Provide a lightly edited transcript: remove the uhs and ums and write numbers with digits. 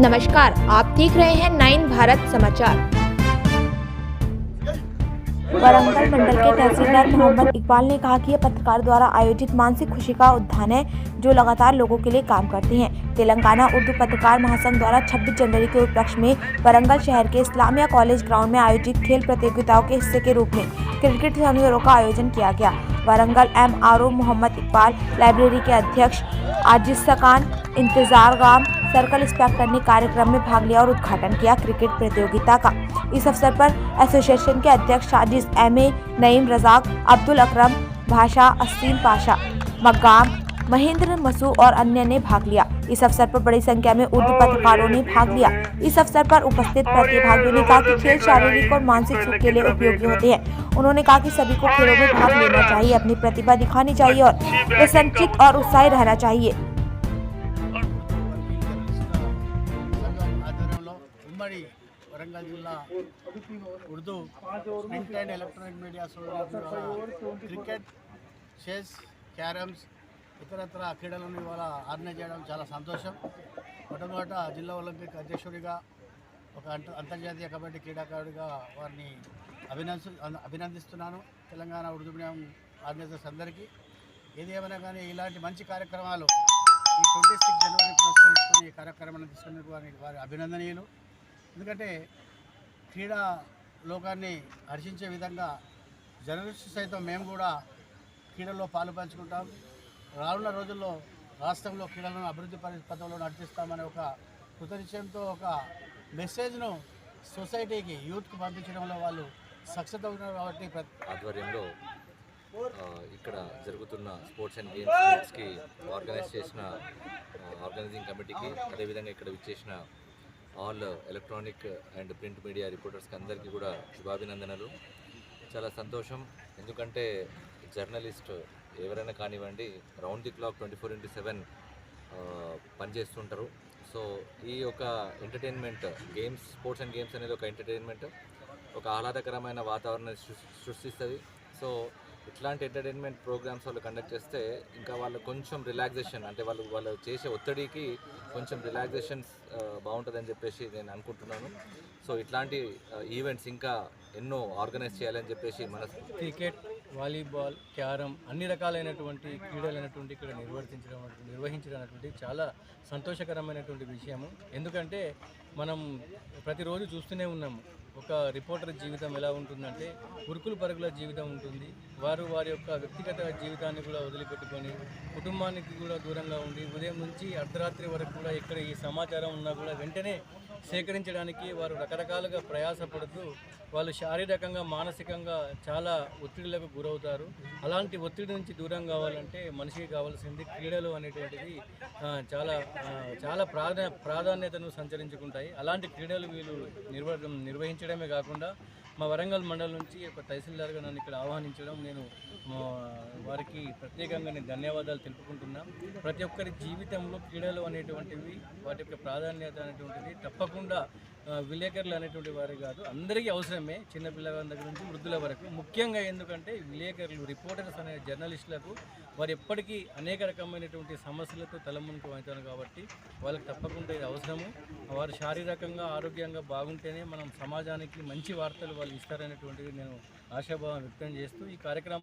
नमस्कार, आप देख रहे हैं 9 भारत समाचार। वरंगल मंडल के तहसीलदार मोहम्मद इकबाल ने कहा कि यह पत्रकार द्वारा आयोजित मानसिक खुशी का उद्यान है जो लगातार लोगों के लिए काम करते हैं। तेलंगाना उर्दू पत्रकार महासंघ द्वारा 26 जनवरी के उपलक्ष्य में वरंगल शहर के इस्लामिया कॉलेज ग्राउंड में आयोजित खेल प्रतियोगिताओं के हिस्से के रूप में क्रिकेट समारोह का आयोजन किया गया। वरंगल MRO मोहम्मद इकबाल, लाइब्रेरी के अध्यक्ष आजिज सकान, इंतजार गाम सर्कल इंस्पेक्टर ने कार्यक्रम में भाग लिया और उद्घाटन किया क्रिकेट प्रतियोगिता का। इस अवसर पर एसोसिएशन के अध्यक्ष साजिद MA, नईम रजाक, अब्दुल अकरम, भाषा, असीम पाशा, मकाम, महेंद्र मसू और अन्य ने भाग लिया। इस अवसर पर बड़ी संख्या में उर्दू पत्रकारों ने भाग लिया। इस अवसर पर उपस्थित प्रतिभागियों ने कहा कि खेल शारीरिक और मानसिक सुख के लिए उपयोगी होते हैं। उन्होंने कहा कि सभी को खेलों में भाग लेना चाहिए, अपनी प्रतिभा दिखानी चाहिए और प्रसन्नचित्त और उत्साही रहना चाहिए। వరంగల్ జిల్లా Urdu print and electronic media cricket, chess, carroms ఇతరత్ర క్రీడలను ఇవాళ ఆర్గనైజ్ చేయడం చాలా సంతోషం. మొట్టమొదట జిల్లా ఒలింపిక్ అధ్యక్షుడిగా ఒక అంతర్జాతీయ కబడ్డీ క్రీడాకారుడిగా వారిని అభినందిస్తున్నాను. తెలంగాణ ఉర్దూ మీడియం ఆర్గనైజర్స్ అందరికీ ఏది ఏమైనా కానీ ఇలాంటి మంచి కార్యక్రమాలు ఈ 26 జనవరి పురస్కరించుకొని ఈ కార్యక్రమాన్ని తీసుకునే వారి అభినందనీయులు. ఎందుకంటే క్రీడా లోకాన్ని హర్షించే విధంగా జర్నలిస్టు సైతం మేము కూడా క్రీడల్లో పాలు పంచుకుంటాం. రానున్న రోజుల్లో రాష్ట్రంలో క్రీడలను అభివృద్ధి పథంలో నడిపిస్తామనే ఒక కృతనిశ్చయంతో ఒక మెసేజ్ను సొసైటీకి, యూత్కి పంపించడంలో వాళ్ళు సక్సెస్ అవుతున్నారు. కాబట్టి ఆధ్వర్యంలో ఇక్కడ జరుగుతున్న స్పోర్ట్స్ అండ్ గేమ్స్కి ఆర్గనైజ్ చేసిన ఆర్గనైజింగ్ కమిటీకి, అదేవిధంగా ఇక్కడ విచ్చేసిన all electronic and print media రిపోర్టర్స్కి అందరికీ కూడా శుభాభినందనలు. చాలా సంతోషం. ఎందుకంటే జర్నలిస్ట్ ఎవరైనా కానివ్వండి రౌండ్ ది క్లాక్ 24/7 పనిచేస్తుంటారు. సో ఈ యొక్క entertainment games, sports and games అనేది ఒక ఎంటర్టైన్మెంట్, ఒక ఆహ్లాదకరమైన వాతావరణాన్ని సృష్టిస్తుంది. సో ఇట్లాంటి ఎంటర్టైన్మెంట్ ప్రోగ్రామ్స్ వాళ్ళు కండక్ట్ చేస్తే ఇంకా వాళ్ళు కొంచెం రిలాక్సేషన్, అంటే వాళ్ళు చేసే ఒత్తిడికి కొంచెం రిలాక్సేషన్ బాగుంటుందని చెప్పేసి నేను అనుకుంటున్నాను. సో ఇట్లాంటి ఈవెంట్స్ ఇంకా ఎన్నో ఆర్గనైజ్ చేయాలని చెప్పేసి మన క్రికెట్, వాలీబాల్, క్యారమ్ అన్ని రకాలైనటువంటి క్రీడలైనటువంటి ఇక్కడ నిర్వహించడం చాలా సంతోషకరమైనటువంటి విషయము. ఎందుకంటే మనం ప్రతిరోజు చూస్తూనే ఉన్నాము ఒక రిపోర్టర్ జీవితం ఎలా ఉంటుందంటే ఉరుకులు పరుగుల జీవితం ఉంటుంది. వారు వారి యొక్క వ్యక్తిగత జీవితాన్ని కూడా వదిలిపెట్టుకొని కుటుంబానికి కూడా దూరంగా ఉండి ఉదయం నుంచి అర్ధరాత్రి వరకు కూడా ఇక్కడ ఈ సమాచారం ఉన్నా కూడా వెంటనే సేకరించడానికి వారు రకరకాలుగా ప్రయాసపడుతూ వాళ్ళు శారీరకంగా, మానసికంగా చాలా ఒత్తిడిలకు గురవుతారు. అలాంటి ఒత్తిడి నుంచి దూరం కావాలంటే మనిషికి కావాల్సింది క్రీడలు అనేటువంటిది చాలా ప్రాధాన్యతను సంచరించుకుంటాయి. అలాంటి క్రీడలు వీళ్ళు నిర్వహించడమే కాకుండా మా వరంగల్ మండలం నుంచి ఒక తహసీల్దార్గా నన్ను ఇక్కడ ఆహ్వానించడం నేను వారికి ప్రత్యేకంగా నేను ధన్యవాదాలు తెలుపుకుంటున్నా. ప్రతి ఒక్కరి జీవితంలో క్రీడలు అనేటువంటివి, వాటి యొక్క ప్రాధాన్యత అనేటువంటిది తప్పకుండా విలేకరులు అనేటువంటి వారు కాదు, అందరికీ అవసరమే. చిన్నపిల్లల దగ్గర నుంచి వృద్ధుల వరకు. ముఖ్యంగా ఎందుకంటే విలేకరులు, రిపోర్టర్స్ అనే జర్నలిస్టులకు వారు ఎప్పటికీ అనేక రకమైనటువంటి సమస్యలతో తలమునకు అవుతారు. కాబట్టి వాళ్ళకి తప్పకుండా ఇది అవసరము. వారు శారీరకంగా, ఆరోగ్యంగా బాగుంటేనే మనం సమాజానికి మంచి వార్తలు వాళ్ళు ఇస్తారనేటువంటిది నేను ఆశాభావం వ్యక్తం చేస్తూ ఈ కార్యక్రమం